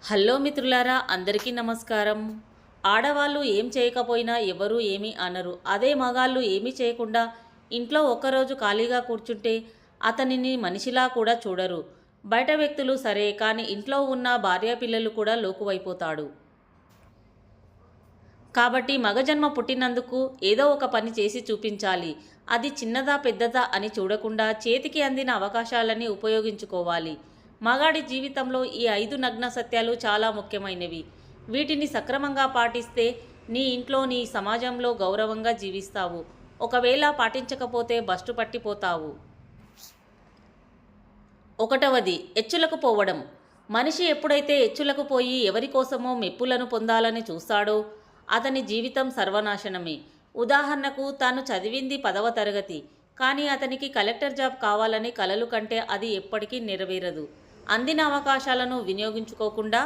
Hello మిత్రులారా, అందరికీ నమస్కారం. ఆడవాళ్ళు ఏం చేయకపోయినా ఎవరూ ఏమీ అనరు. అదే మగాళ్ళు ఏమీ చేయకుండా ఇంట్లో ఒక్కరోజు ఖాళీగా కూర్చుంటే అతనిని మనిషిలా కూడా చూడరు. బయట వ్యక్తులు సరే, కానీ ఇంట్లో ఉన్న భార్యాపిల్లలు కూడా లోకువైపోతాడు. కాబట్టి మగజన్మ పుట్టినందుకు ఏదో ఒక పని చేసి చూపించాలి. అది చిన్నదా పెద్దదా అని చూడకుండా చేతికి అందిన అవకాశాలని ఉపయోగించుకోవాలి. మగాడి జీవితంలో ఈ 5 నగ్న సత్యాలు చాలా ముఖ్యమైనవి. వీటిని సక్రమంగా పాటిస్తే నీ ఇంట్లో, నీ సమాజంలో గౌరవంగా జీవిస్తావు. ఒకవేళ పాటించకపోతే బస్టు పట్టిపోతావు. 1. ఎచ్చులకు పోవడం. మనిషి ఎప్పుడైతే ఎచ్చులకు పోయి ఎవరికోసమో మెప్పులను పొందాలని చూస్తాడో అతని జీవితం సర్వనాశనమే. ఉదాహరణకు, తాను చదివింది 10వ తరగతి, కానీ అతనికి కలెక్టర్ జాబ్ కావాలని కలలు కంటే అది ఎప్పటికీ నెరవేరదు. అందిన అవకాశాలను వినియోగించుకోకుండా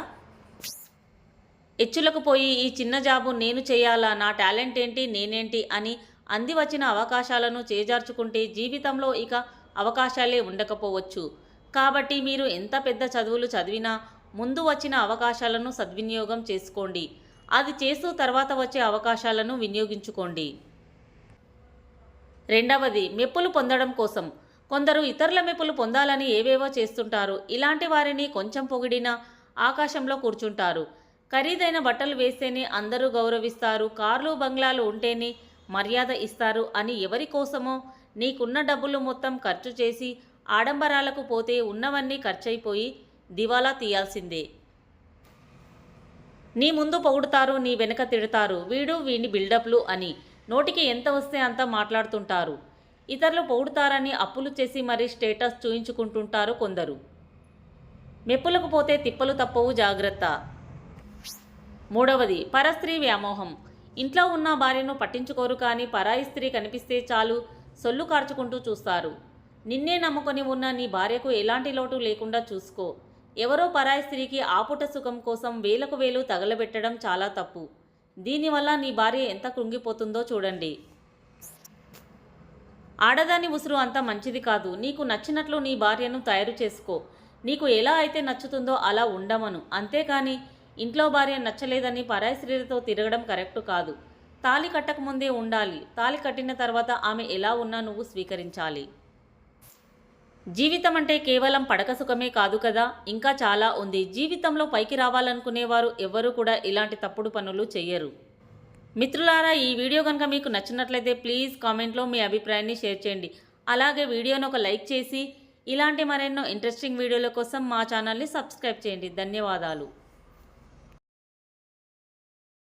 ఎచ్చులకు పోయి ఈ చిన్న జాబు నేను చేయాలా, నా టాలెంట్ ఏంటి, నేనేంటి అని అంది వచ్చిన అవకాశాలను చేజార్చుకుంటే జీవితంలో ఇక అవకాశాలే ఉండకపోవచ్చు. కాబట్టి మీరు ఎంత పెద్ద చదువులు చదివినా ముందు వచ్చిన అవకాశాలను సద్వినియోగం చేసుకోండి. అది చేస్తూ తర్వాత వచ్చే అవకాశాలను వినియోగించుకోండి. 2. మెప్పులు పొందడం కోసం. కొందరు ఇతరుల మెప్పులు పొందాలని ఏవేవో చేస్తుంటారు. ఇలాంటి వారిని కొంచెం పొగిడినా ఆకాశంలో కూర్చుంటారు. ఖరీదైన బట్టలు వేస్తేనే అందరూ గౌరవిస్తారు, కార్లు బంగ్లాలు ఉంటేనే మర్యాద ఇస్తారు అని ఎవరి కోసమో నీకున్న డబ్బులు మొత్తం ఖర్చు చేసి ఆడంబరాలకు పోతే ఉన్నవన్నీ ఖర్చయిపోయి దివాలా తీయాల్సిందే. నీ ముందు పొగుడుతారు, నీ వెనక తిడతారు. వీని బిల్డప్లు అని నోటికి ఎంత వస్తే అంత మాట్లాడుతుంటారు. ఇతరులు పొగుడుతారని అప్పులు చేసి మరీ స్టేటస్ చూయించుకుంటుంటారు కొందరు. మెప్పులకు పోతే తిప్పలు తప్పవు, జాగ్రత్త. 3. పరస్త్రీ వ్యామోహం. ఇంట్లో ఉన్న భార్యను పట్టించుకోరు, కానీ పరాయి స్త్రీ కనిపిస్తే చాలు సొల్లు కార్చుకుంటూ చూస్తారు. నిన్నే నమ్ముకొని ఉన్న నీ భార్యకు ఎలాంటి లోటు లేకుండా చూసుకో. ఎవరో పరాయి స్త్రీకి ఆపుట సుఖం కోసం వేలకు వేలు తగలబెట్టడం చాలా తప్పు. దీనివల్ల నీ భార్య ఎంత కృంగిపోతుందో చూడండి. ఆడదాని ఉసురు అంత మంచిది కాదు. నీకు నచ్చినట్లు నీ భార్యను తయారు చేసుకో. నీకు ఎలా అయితే నచ్చుతుందో అలా ఉండమను. అంతేకాని ఇంట్లో భార్య నచ్చలేదని పరాయి స్త్రీలతో తిరగడం కరెక్టు కాదు. తాళి కట్టకముందే ఉండాలి. తాళి కట్టిన తర్వాత ఆమె ఎలా ఉన్నా నువ్వు స్వీకరించాలి. జీవితం అంటే కేవలం పడక సుఖమే కాదు కదా, ఇంకా చాలా ఉంది. జీవితంలో పైకి రావాలనుకునేవారు ఎవ్వరూ కూడా ఇలాంటి తప్పుడు పనులు చెయ్యరు. మిత్రులారా, ఈ వీడియో కనుక మీకు నచ్చినట్లయితే ప్లీజ్ కామెంట్లో మీ అభిప్రాయాన్ని షేర్ చేయండి. అలాగే వీడియోను ఒక లైక్ చేసి ఇలాంటి మరెన్నో ఇంట్రెస్టింగ్ వీడియోల కోసం మా ఛానల్ని సబ్స్క్రైబ్ చేయండి. ధన్యవాదాలు.